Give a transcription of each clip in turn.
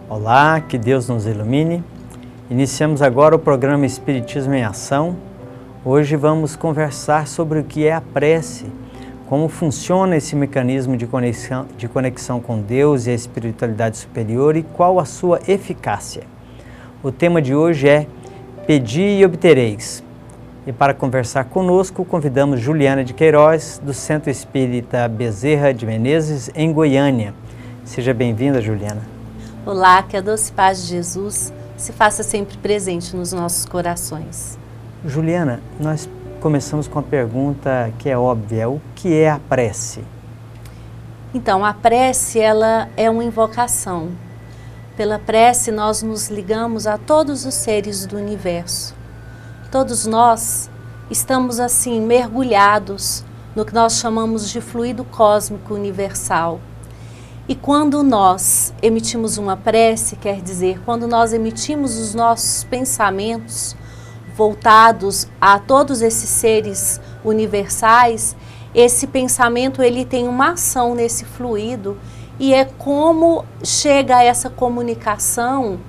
Olá, que Deus nos ilumine. Iniciamos agora o programa Espiritismo em Ação. Hoje vamos conversar sobre o que é a prece, como funciona esse mecanismo de conexão com Deus e a espiritualidade superior e qual a sua eficácia. O tema de hoje é Pedi e obtereis. E para conversar conosco, convidamos Juliana de Queiroz, do Centro Espírita Bezerra de Menezes, em Goiânia. Seja bem-vinda, Juliana. Olá, que a doce paz de Jesus se faça sempre presente nos nossos corações. Juliana, nós começamos com a pergunta que é óbvia: o que é a prece? Então, a prece, ela é uma invocação. Pela prece, nós nos ligamos a todos os seres do universo. Todos nós estamos, assim, mergulhados no que nós chamamos de fluido cósmico universal. E quando nós emitimos uma prece, quer dizer, quando nós emitimos os nossos pensamentos voltados a todos esses seres universais, esse pensamento ele tem uma ação nesse fluido e é como chega essa comunicação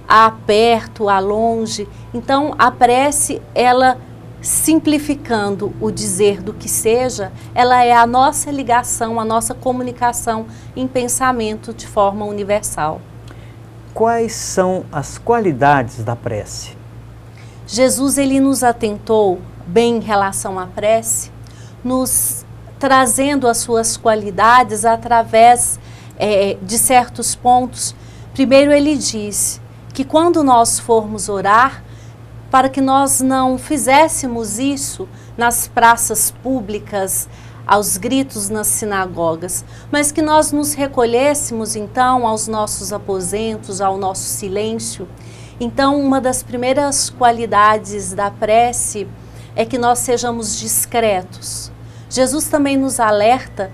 a perto, a longe. Então a prece, ela simplificando o dizer do que seja, ela é a nossa ligação, a nossa comunicação em pensamento de forma universal. Quais são as qualidades da prece? Jesus, ele nos atentou bem em relação à prece, nos trazendo as suas qualidades através de certos pontos. Primeiro ele diz que quando nós formos orar, para que nós não fizéssemos isso nas praças públicas, aos gritos nas sinagogas, mas que nós nos recolhêssemos então aos nossos aposentos, ao nosso silêncio. Então, uma das primeiras qualidades da prece é que nós sejamos discretos. Jesus também nos alerta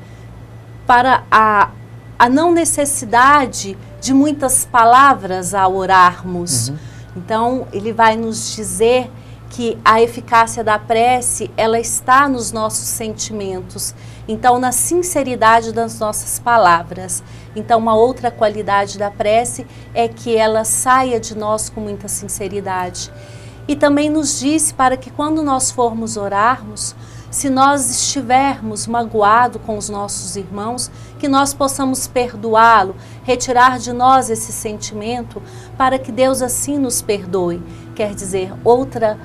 para a não necessidade de muitas palavras ao orarmos. Então, ele vai nos dizer que a eficácia da prece, ela está nos nossos sentimentos. Então, na sinceridade das nossas palavras. Então, uma outra qualidade da prece é que ela saia de nós com muita sinceridade. E também nos diz para que quando nós formos orarmos, se nós estivermos magoados com os nossos irmãos, que nós possamos perdoá-lo, retirar de nós esse sentimento, para que Deus assim nos perdoe. Quer dizer, outra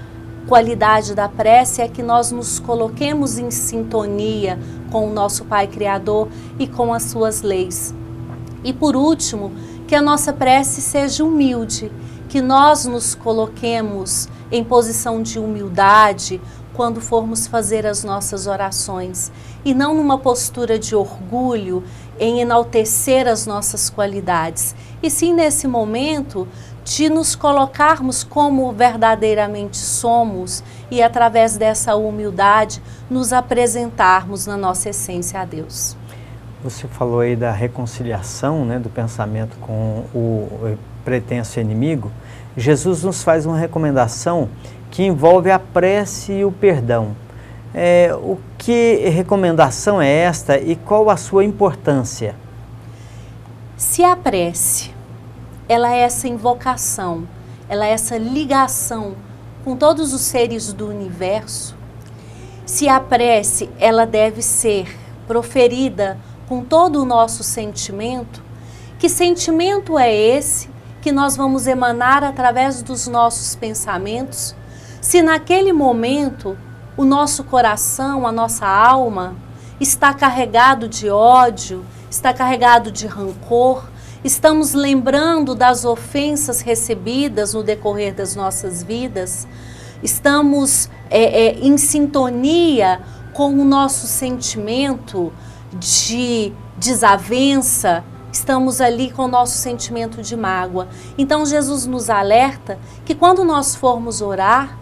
qualidade da prece é que nós nos coloquemos em sintonia com o nosso Pai Criador e com as suas leis. E por último, que a nossa prece seja humilde, que nós nos coloquemos em posição de humildade quando formos fazer as nossas orações, e não numa postura de orgulho em enaltecer as nossas qualidades, e sim nesse momento de nos colocarmos como verdadeiramente somos e através dessa humildade nos apresentarmos na nossa essência a Deus. Você falou aí da reconciliação, né, do pensamento com o pretenso inimigo. Jesus nos faz uma recomendação que envolve a prece e o perdão. O que recomendação é esta e qual a sua importância? Se a prece, ela é essa invocação, ela é essa ligação com todos os seres do universo, se a prece, ela deve ser proferida com todo o nosso sentimento, que sentimento é esse que nós vamos emanar através dos nossos pensamentos? Se naquele momento o nosso coração, a nossa alma está carregado de ódio, está carregado de rancor, estamos lembrando das ofensas recebidas no decorrer das nossas vidas, estamos em sintonia com o nosso sentimento de desavença, estamos ali com o nosso sentimento de mágoa. Então Jesus nos alerta que quando nós formos orar,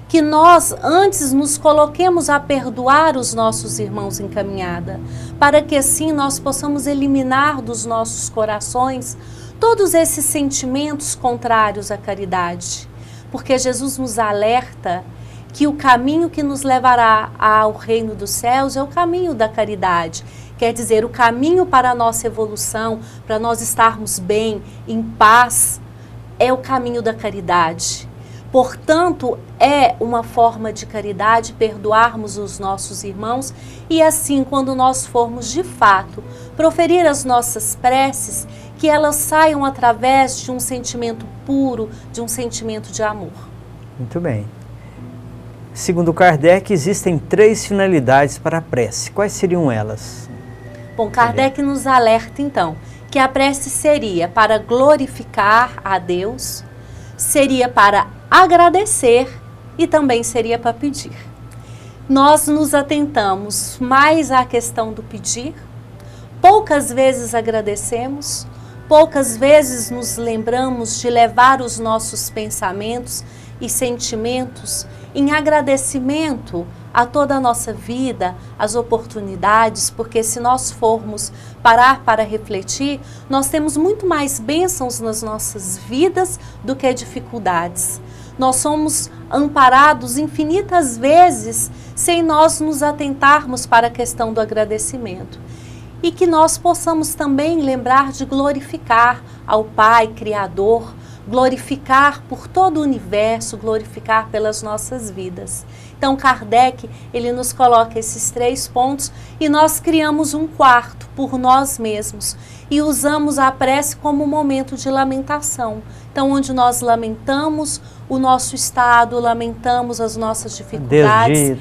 que nós antes nos coloquemos a perdoar os nossos irmãos em caminhada, para que assim nós possamos eliminar dos nossos corações todos esses sentimentos contrários à caridade. Porque Jesus nos alerta que o caminho que nos levará ao reino dos céus é o caminho da caridade, Quer dizer, o caminho para a nossa evolução, para nós estarmos bem, em paz, é o caminho da caridade. Portanto, é uma forma de caridade perdoarmos os nossos irmãos e assim, quando nós formos de fato proferir as nossas preces, que elas saiam através de um sentimento puro, de um sentimento de amor. Muito bem. Segundo Kardec, existem 3 finalidades para a prece. Quais seriam elas? Bom, Kardec nos alerta então que a prece seria para glorificar a Deus, seria para agradecer e também seria para pedir. Nós nos atentamos mais à questão do pedir, poucas vezes agradecemos, poucas vezes nos lembramos de levar os nossos pensamentos e sentimentos em agradecimento a toda a nossa vida, as oportunidades, porque se nós formos parar para refletir, nós temos muito mais bênçãos nas nossas vidas do que dificuldades. Nós somos amparados infinitas vezes sem nós nos atentarmos para a questão do agradecimento. E que nós possamos também lembrar de glorificar ao Pai Criador, glorificar por todo o universo, glorificar pelas nossas vidas. Então Kardec, ele nos coloca esses 3 pontos e nós criamos um 4º por nós mesmos e usamos a prece como um momento de lamentação. Então, onde nós lamentamos o nosso estado, lamentamos as nossas dificuldades,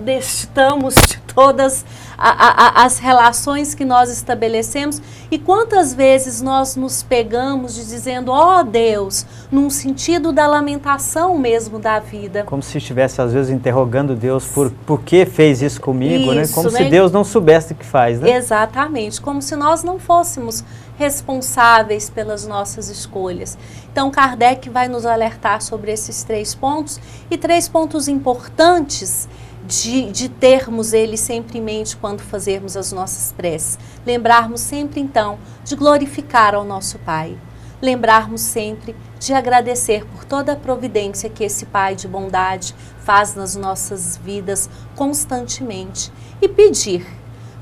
desditamos de todas as relações que nós estabelecemos e quantas vezes nós nos pegamos de dizendo, ó Deus, num sentido da lamentação mesmo da vida. Como se estivesse às vezes interrogando Deus por que fez isso comigo, né? Como se né? Deus não soubesse o que faz, né? Exatamente, como se nós não fôssemos responsáveis pelas nossas escolhas. Então Kardec vai nos alertar sobre esses 3 pontos e 3 pontos importantes de termos ele sempre em mente quando fazermos as nossas preces. Lembrarmos sempre então de glorificar ao nosso Pai. Lembrarmos sempre de agradecer por toda a providência que esse Pai de bondade faz nas nossas vidas constantemente. E pedir.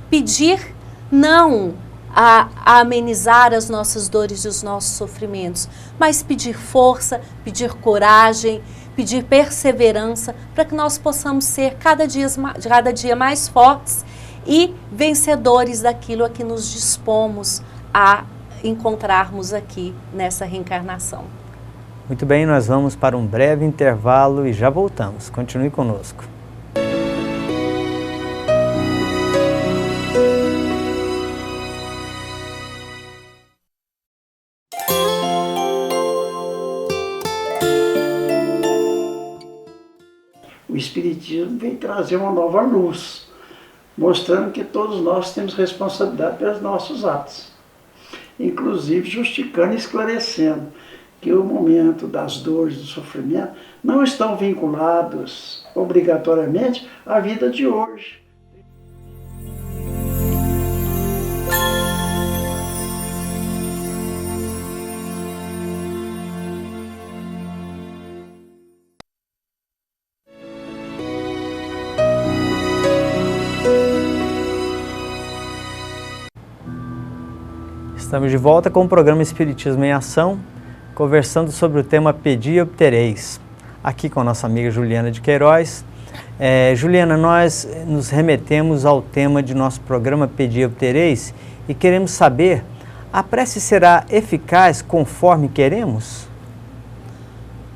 Pedir não a amenizar as nossas dores e os nossos sofrimentos, mas pedir força, pedir coragem, pedir perseverança para que nós possamos ser cada dia mais fortes e vencedores daquilo a que nos dispomos a encontrarmos aqui nessa reencarnação. Muito bem, nós vamos para um breve intervalo e já voltamos. Continue conosco. O Espiritismo vem trazer uma nova luz, mostrando que todos nós temos responsabilidade pelos nossos atos, inclusive justificando e esclarecendo que o momento das dores, do sofrimento, não estão vinculados obrigatoriamente à vida de hoje. Estamos de volta com o programa Espiritismo em Ação, conversando sobre o tema Pedi e Obtereis, aqui com a nossa amiga Juliana de Queiroz. Juliana, nós nos remetemos ao tema de nosso programa Pedi e Obtereis e queremos saber, a prece será eficaz conforme queremos?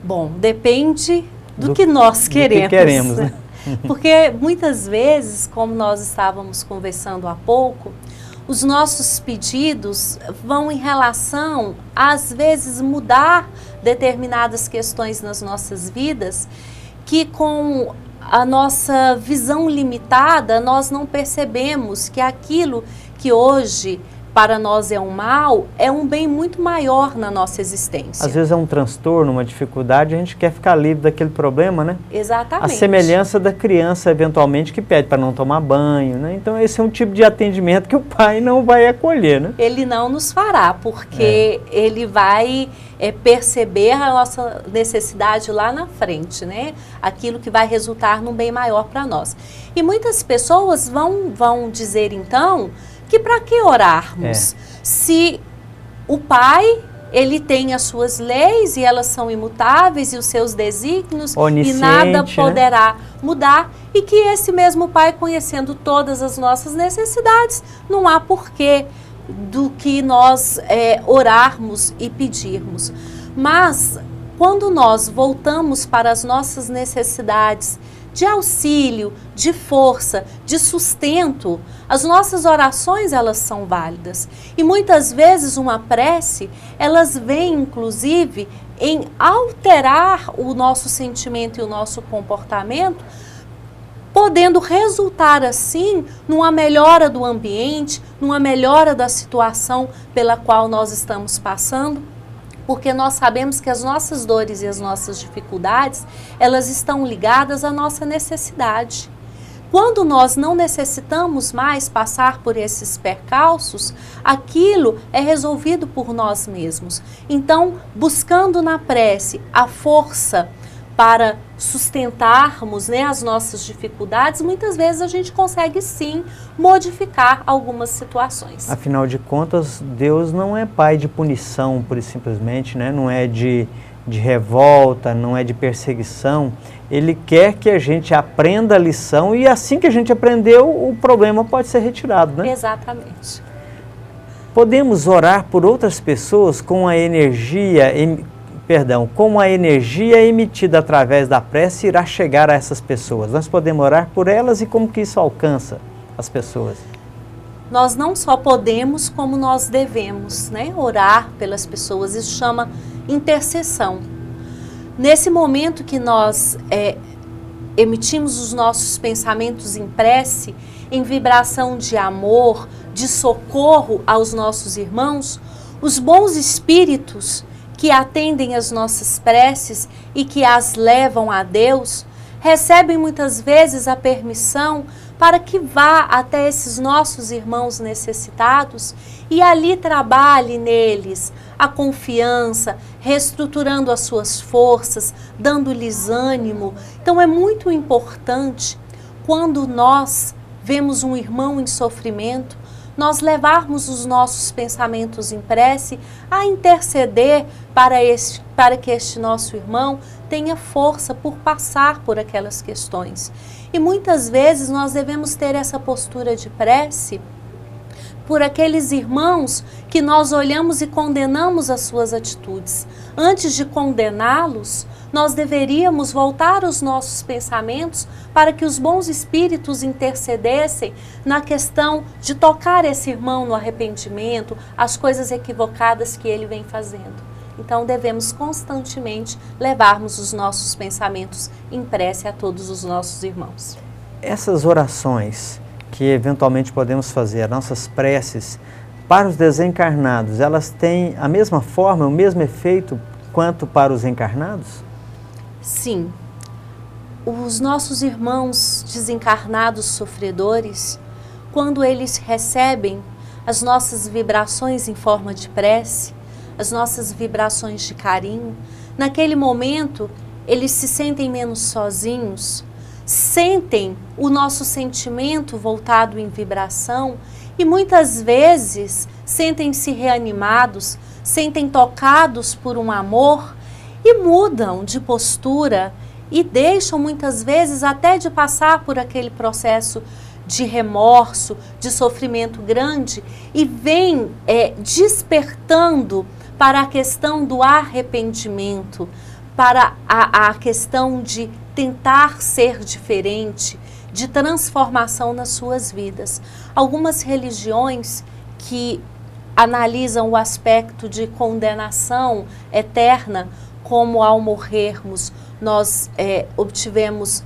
Bom, depende do que nós queremos. Do que queremos, né? Porque muitas vezes, como nós estávamos conversando há pouco, os nossos pedidos vão em relação, às vezes, mudar determinadas questões nas nossas vidas, que com a nossa visão limitada, nós não percebemos que aquilo que hoje para nós é um mal, é um bem muito maior na nossa existência. Às vezes é um transtorno, uma dificuldade, a gente quer ficar livre daquele problema, né? Exatamente. A semelhança da criança, eventualmente, que pede para não tomar banho, né? Então esse é um tipo de atendimento que o pai não vai acolher, né? Ele não nos fará, porque ele vai perceber a nossa necessidade lá na frente, né? Aquilo que vai resultar num bem maior para nós. E muitas pessoas vão dizer, então, que para que orarmos? Se o pai, ele tem as suas leis e elas são imutáveis e os seus desígnios e nada poderá mudar, e que esse mesmo pai, conhecendo todas as nossas necessidades, não há porquê do que nós orarmos e pedirmos. Mas quando nós voltamos para as nossas necessidades de auxílio, de força, de sustento, as nossas orações, elas são válidas. E muitas vezes uma prece, elas vêm inclusive em alterar o nosso sentimento e o nosso comportamento, podendo resultar assim numa melhora do ambiente, numa melhora da situação pela qual nós estamos passando. Porque nós sabemos que as nossas dores e as nossas dificuldades, elas estão ligadas à nossa necessidade. Quando nós não necessitamos mais passar por esses percalços, aquilo é resolvido por nós mesmos. Então, buscando na prece a força para sustentarmos, né, as nossas dificuldades, muitas vezes a gente consegue sim modificar algumas situações. Afinal de contas, Deus não é pai de punição, pura e simplesmente, né? Não é de revolta, não é de perseguição. Ele quer que a gente aprenda a lição e assim que a gente aprendeu, o problema pode ser retirado, né? Exatamente. Podemos orar por outras pessoas com a energia... como a energia emitida através da prece irá chegar a essas pessoas. Nós podemos orar por elas e como que isso alcança as pessoas? Nós não só podemos, como nós devemos, né, orar pelas pessoas. Isso chama intercessão. Nesse momento que nós emitimos os nossos pensamentos em prece, em vibração de amor, de socorro aos nossos irmãos, os bons espíritos que atendem as nossas preces e que as levam a Deus, recebem muitas vezes a permissão para que vá até esses nossos irmãos necessitados e ali trabalhe neles a confiança, reestruturando as suas forças, dando-lhes ânimo. Então é muito importante, quando nós vemos um irmão em sofrimento, nós levarmos os nossos pensamentos em prece a interceder para que este nosso irmão tenha força por passar por aquelas questões. E muitas vezes nós devemos ter essa postura de prece por aqueles irmãos que nós olhamos e condenamos as suas atitudes. Antes de condená-los, nós deveríamos voltar os nossos pensamentos para que os bons espíritos intercedessem na questão de tocar esse irmão no arrependimento, as coisas equivocadas que ele vem fazendo. Então devemos constantemente levarmos os nossos pensamentos em prece a todos os nossos irmãos. Essas orações que eventualmente podemos fazer, nossas preces para os desencarnados, elas têm a mesma forma, o mesmo efeito quanto para os encarnados? Sim. Os nossos irmãos desencarnados sofredores, quando eles recebem as nossas vibrações em forma de prece, as nossas vibrações de carinho, naquele momento eles se sentem menos sozinhos, sentem o nosso sentimento voltado em vibração e muitas vezes sentem-se reanimados, sentem tocados por um amor e mudam de postura e deixam muitas vezes até de passar por aquele processo de remorso, de sofrimento grande e vêm despertando para a questão do arrependimento, para a questão de tentar ser diferente, de transformação nas suas vidas. Algumas religiões que analisam o aspecto de condenação eterna, como ao morrermos nós obtivemos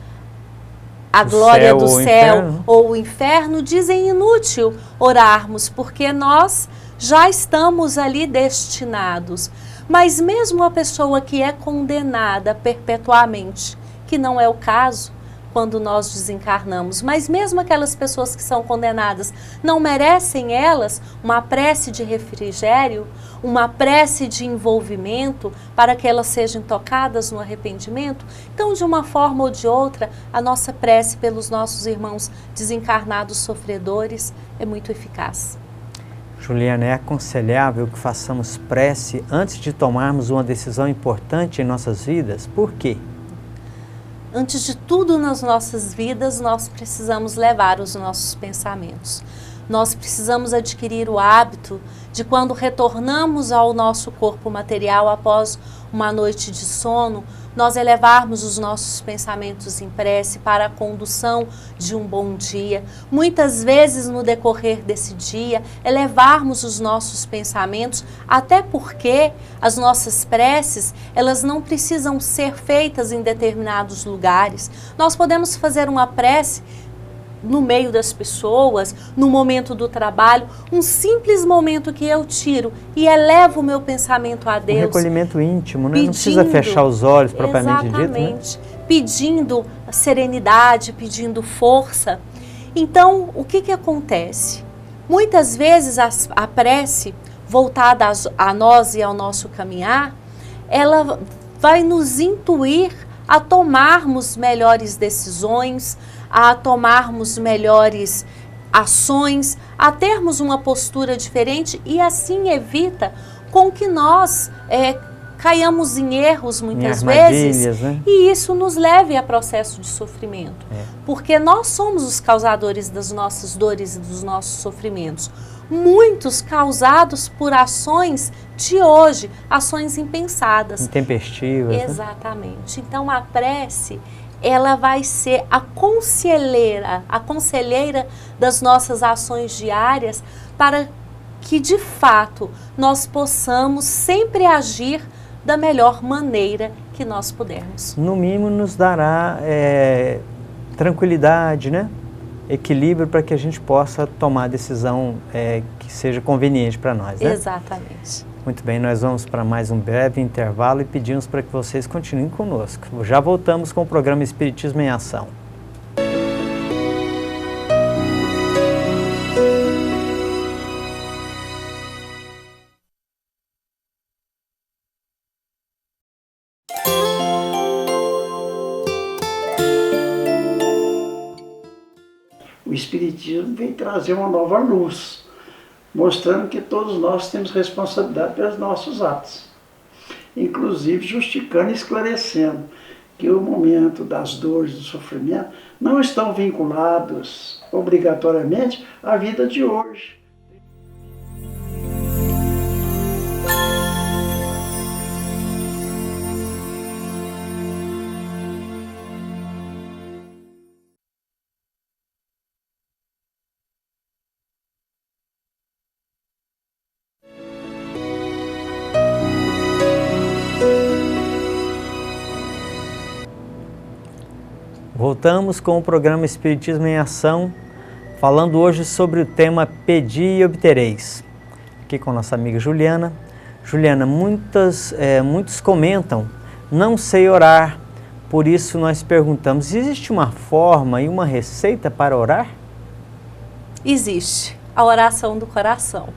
a glória do céu ou o inferno, dizem inútil orarmos, porque nós já estamos ali destinados. Mas mesmo a pessoa que é condenada perpetuamente, que não é o caso quando nós desencarnamos, mas mesmo aquelas pessoas que são condenadas, não merecem elas uma prece de refrigério, uma prece de envolvimento para que elas sejam tocadas no arrependimento? Então, de uma forma ou de outra, a nossa prece pelos nossos irmãos desencarnados sofredores é muito eficaz. Juliana, é aconselhável que façamos prece antes de tomarmos uma decisão importante em nossas vidas? Por quê? Antes de tudo nas nossas vidas, nós precisamos levar os nossos pensamentos. Nós precisamos adquirir o hábito de, quando retornamos ao nosso corpo material após uma noite de sono, nós elevarmos os nossos pensamentos em prece para a condução de um bom dia. Muitas vezes, no decorrer desse dia, elevarmos os nossos pensamentos, até porque as nossas preces, elas não precisam ser feitas em determinados lugares. Nós podemos fazer uma prece no meio das pessoas, no momento do trabalho, um simples momento que eu tiro e elevo o meu pensamento a Deus. Um recolhimento íntimo, né? Não precisa fechar os olhos propriamente dito, né? Exatamente. Pedindo serenidade, pedindo força. Então, o que acontece? Muitas vezes a prece voltada a nós e ao nosso caminhar, ela vai nos intuir a tomarmos melhores decisões, a tomarmos melhores ações, a termos uma postura diferente, e assim evita com que nós caiamos em erros muitas vezes, né? E isso nos leve a processo de sofrimento, porque nós somos os causadores das nossas dores e dos nossos sofrimentos, muitos causados por ações de hoje, ações impensadas, intempestivas. Exatamente. Né? Então a prece, ela vai ser a conselheira das nossas ações diárias, para que de fato nós possamos sempre agir da melhor maneira que nós pudermos. No mínimo nos dará tranquilidade, né? Equilíbrio, para que a gente possa tomar a decisão que seja conveniente para nós, né? Exatamente. Muito bem, nós vamos para mais um breve intervalo e pedimos para que vocês continuem conosco. Já voltamos com o programa Espiritismo em Ação. O Espiritismo vem trazer uma nova luz, mostrando que todos nós temos responsabilidade pelos nossos atos, inclusive justificando e esclarecendo que o momento das dores, do sofrimento, não estão vinculados obrigatoriamente à vida de hoje. Voltamos com o programa Espiritismo em Ação, falando hoje sobre o tema Pedi e Obtereis. Aqui com a nossa amiga Juliana. Juliana, muitos comentam, não sei orar, por isso nós perguntamos, existe uma forma e uma receita para orar? Existe, a oração do coração.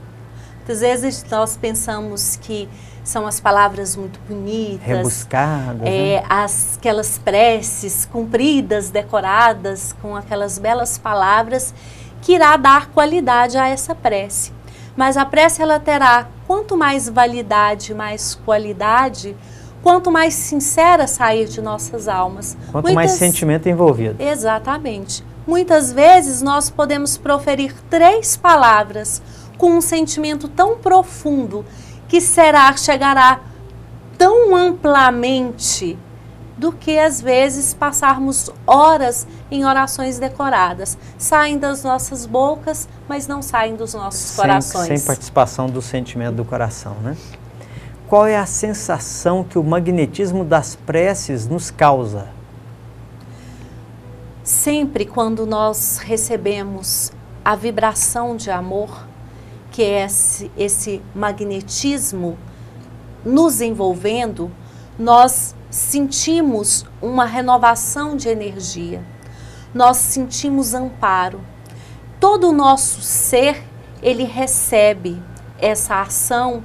Muitas vezes nós pensamos que são as palavras muito bonitas, rebuscadas, né? Aquelas preces compridas, decoradas, com aquelas belas palavras, que irá dar qualidade a essa prece. Mas a prece, ela terá quanto mais validade, mais qualidade, quanto mais sincera sair de nossas almas. Quanto mais sentimento envolvido. Exatamente. Muitas vezes nós podemos proferir 3 palavras com um sentimento tão profundo, que chegará tão amplamente, do que às vezes passarmos horas em orações decoradas. Saem das nossas bocas, mas não saem dos nossos corações. Sem participação do sentimento do coração, né? Qual é a sensação que o magnetismo das preces nos causa? sempre quando nós recebemos a vibração de amor, que é esse magnetismo nos envolvendo, nós sentimos uma renovação de energia, nós sentimos amparo. Todo o nosso ser, ele recebe essa ação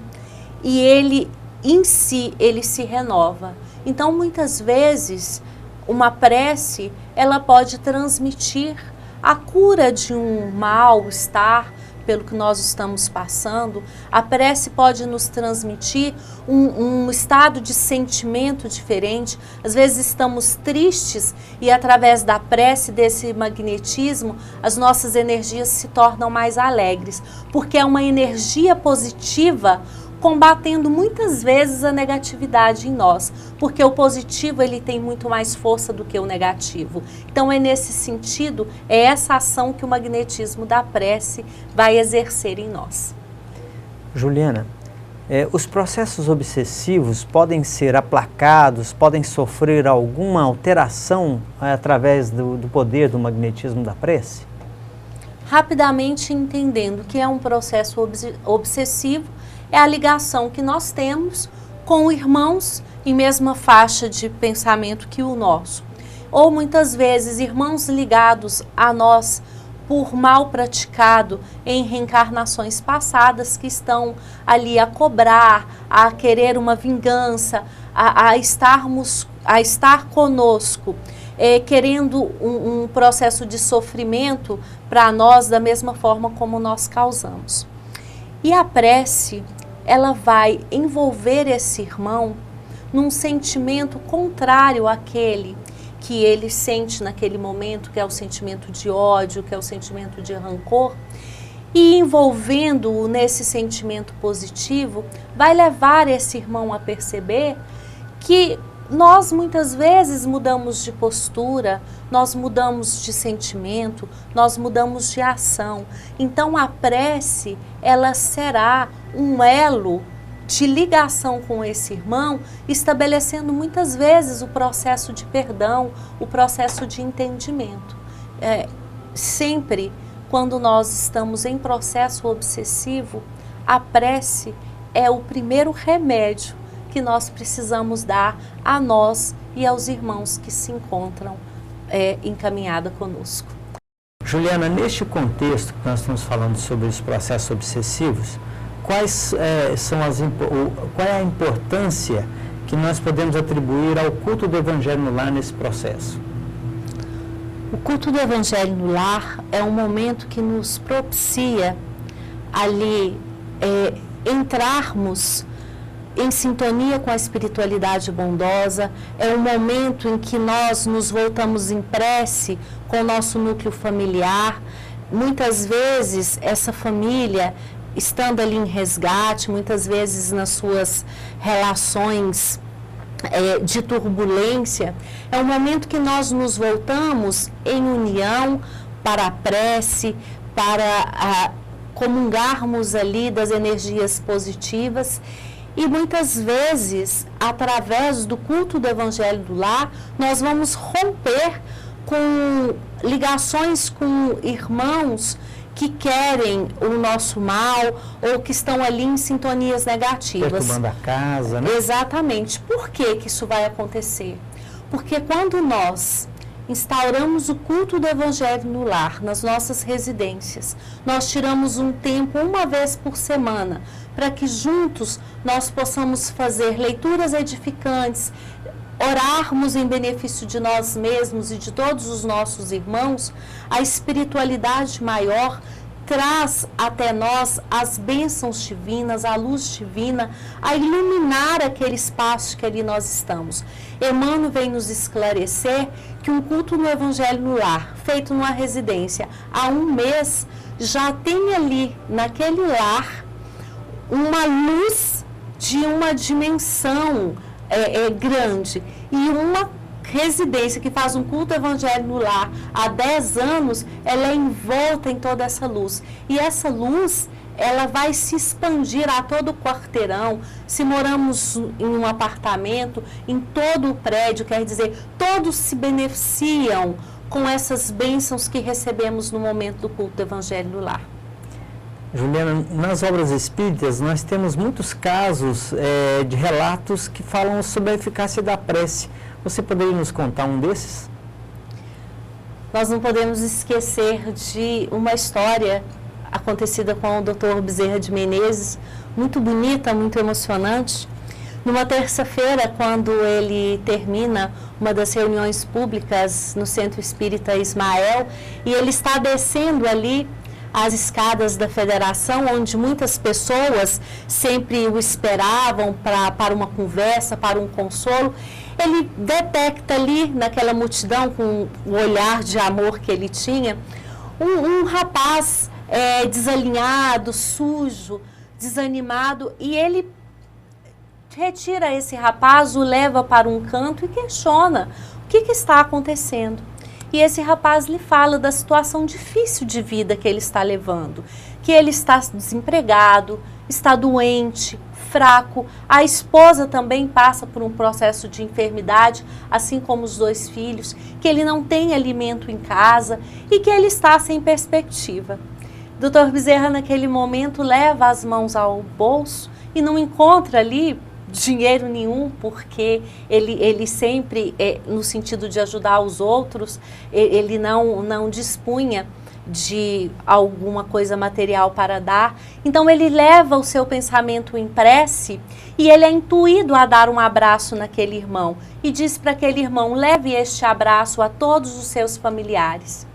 e ele, em si, ele se renova. Então, muitas vezes, uma prece, ela pode transmitir a cura de um mal-estar pelo que nós estamos passando. A prece pode nos transmitir um estado de sentimento diferente. Às vezes estamos tristes e através da prece, desse magnetismo, as nossas energias se tornam mais alegres, porque é uma energia positiva combatendo muitas vezes a negatividade em nós, porque o positivo ele tem muito mais força do que o negativo. Então é nesse sentido, é essa ação que o magnetismo da prece vai exercer em nós. Juliana, os processos obsessivos podem ser aplacados, podem sofrer alguma alteração através do poder do magnetismo da prece? Rapidamente entendendo que é um processo obsessivo, é a ligação que nós temos com irmãos em mesma faixa de pensamento que o nosso. Ou muitas vezes irmãos ligados a nós por mal praticado em reencarnações passadas que estão ali a cobrar, a querer uma vingança, a estar conosco, querendo um processo de sofrimento para nós da mesma forma como nós causamos. E a prece, ela vai envolver esse irmão num sentimento contrário àquele que ele sente naquele momento, que é o sentimento de ódio, que é o sentimento de rancor, e envolvendo-o nesse sentimento positivo, vai levar esse irmão a perceber que nós muitas vezes mudamos de postura, nós mudamos de sentimento, nós mudamos de ação. Então a prece, ela será um elo de ligação com esse irmão, estabelecendo muitas vezes o processo de perdão, o processo de entendimento. Sempre quando nós estamos em processo obsessivo, a prece é o primeiro remédio que nós precisamos dar a nós e aos irmãos que se encontram em caminhada conosco. Juliana, neste contexto que nós estamos falando sobre os processos obsessivos, qual é a importância que nós podemos atribuir ao culto do Evangelho no Lar nesse processo? O culto do Evangelho no Lar é um momento que nos propicia ali entrarmos em sintonia com a espiritualidade bondosa, é um momento em que nós nos voltamos em prece com o nosso núcleo familiar. Muitas vezes essa família, estando ali em resgate, muitas vezes nas suas relações de turbulência, é um momento que nós nos voltamos em união para a prece, para comungarmos ali das energias positivas. E muitas vezes, através do culto do Evangelho do Lar, nós vamos romper com ligações com irmãos que querem o nosso mal ou que estão ali em sintonias negativas. Perturbando a casa, né? Exatamente. Por que isso vai acontecer? Porque quando nós instauramos o culto do Evangelho no lar, nas nossas residências, nós tiramos um tempo uma vez por semana para que juntos nós possamos fazer leituras edificantes, orarmos em benefício de nós mesmos e de todos os nossos irmãos. A espiritualidade maior traz até nós as bênçãos divinas, a luz divina, a iluminar aquele espaço que ali nós estamos. Emmanuel vem nos esclarecer que um culto no Evangelho no Lar, feito numa residência há um mês, já tem ali, naquele lar, uma luz de uma dimensão grande. E uma residência que faz um culto evangelho no lar há 10 anos, ela é envolta em toda essa luz. E essa luz, ela vai se expandir a todo o quarteirão. Se moramos em um apartamento, em todo o prédio, quer dizer, todos se beneficiam com essas bênçãos que recebemos no momento do culto do Evangelho do Lar. Juliana, nas obras espíritas nós temos muitos casos de relatos que falam sobre a eficácia da prece. Você poderia nos contar um desses? Nós não podemos esquecer de uma história acontecida com o Dr. Bezerra de Menezes, muito bonita, muito emocionante. Numa terça-feira, quando ele termina uma das reuniões públicas no Centro Espírita Ismael, e ele está descendo ali as escadas da federação, onde muitas pessoas sempre o esperavam para uma conversa, para um consolo, ele detecta ali naquela multidão, com o olhar de amor que ele tinha, um rapaz desalinhado, sujo, desanimado, e ele retira esse rapaz, o leva para um canto e questiona o que está acontecendo. E esse rapaz lhe fala da situação difícil de vida que ele está levando, que ele está desempregado, está doente, fraco, a esposa também passa por um processo de enfermidade, assim como os 2 filhos, que ele não tem alimento em casa e que ele está sem perspectiva. Dr. Bezerra, naquele momento, leva as mãos ao bolso e não encontra ali dinheiro nenhum, porque ele sempre, no sentido de ajudar os outros, ele não dispunha de alguma coisa material para dar. Então ele leva o seu pensamento em prece e ele é intuído a dar um abraço naquele irmão e diz para aquele irmão: leve este abraço a todos os seus familiares.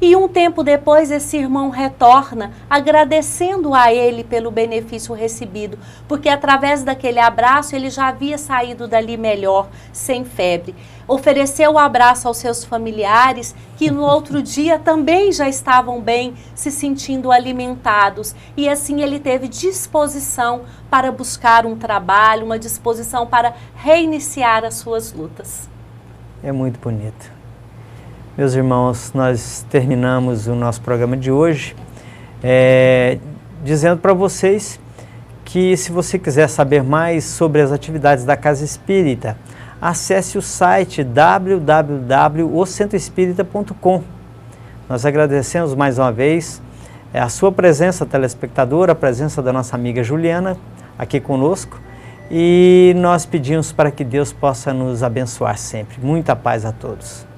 E um tempo depois esse irmão retorna agradecendo a ele pelo benefício recebido, porque através daquele abraço ele já havia saído dali melhor, sem febre. Ofereceu o abraço aos seus familiares, que no outro dia também já estavam bem, se sentindo alimentados. E assim ele teve disposição para buscar um trabalho, uma disposição para reiniciar as suas lutas. É muito bonito. Meus irmãos, nós terminamos o nosso programa de hoje dizendo para vocês que, se você quiser saber mais sobre as atividades da Casa Espírita, acesse o site www.ocentroespírita.com. Nós agradecemos mais uma vez a sua presença, telespectadora, a presença da nossa amiga Juliana aqui conosco, e nós pedimos para que Deus possa nos abençoar sempre. Muita paz a todos.